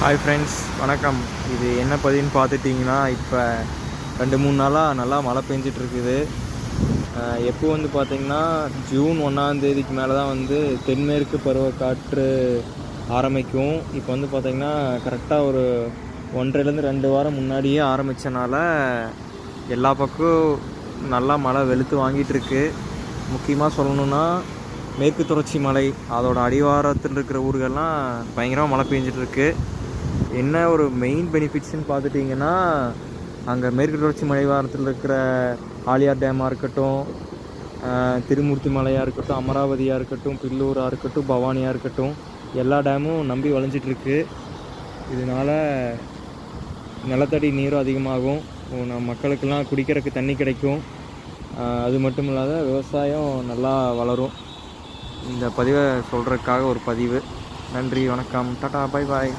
Hi friends, வணக்கம். இது என்ன பதிவுன்னு பார்த்துட்டிங்கன்னா, இப்போ 2-3 நாளாக நல்லா மழை பெஞ்சிட்ருக்குது. எப்போ பார்த்திங்கன்னா, ஜூன் 1ஆம் தேதிக்கு மேலே தான் தென்மேற்கு பருவக்காற்று ஆரம்பிக்கும். இப்போ பார்த்திங்கன்னா கரெக்டாக ஒரு 1.5 2 வாரம் முன்னாடியே ஆரம்பித்தனால எல்லா பக்கம் நல்லா மழை வெளுத்து வாங்கிட்டுருக்கு. முக்கியமாக சொல்லணுன்னா, மேற்கு தொடர்ச்சி மலை அதோட அடிவாரத்தில் இருக்கிற ஊர்கள்லாம் பயங்கரமாக மழை பெஞ்சிட்ருக்கு. என்ன ஒரு மெயின் பெனிஃபிட்ஸ்ன்னு பார்த்துட்டிங்கன்னா, அங்கே மேற்கு தொடர்ச்சி மலைவாரத்தில் இருக்கிற ஆழியார் டேமாக இருக்கட்டும், திருமூர்த்தி மலையாக இருக்கட்டும், அமராவதியாக இருக்கட்டும், பில்லூராக இருக்கட்டும், பவானியாக இருக்கட்டும், எல்லா டேமும் நம்பி வளைஞ்சிட்ருக்கு. இதனால் நிலத்தடி நீரும் அதிகமாகும், நம்ம மக்களுக்கெல்லாம் குடிக்கிறதுக்கு தண்ணி கிடைக்கும். அது மட்டும் இல்லாத விவசாயம் நல்லா வளரும். இந்த பதிவை சொல்கிறதுக்காக ஒரு பதிவு. நன்றி, வணக்கம், டாடா, பை பாய்.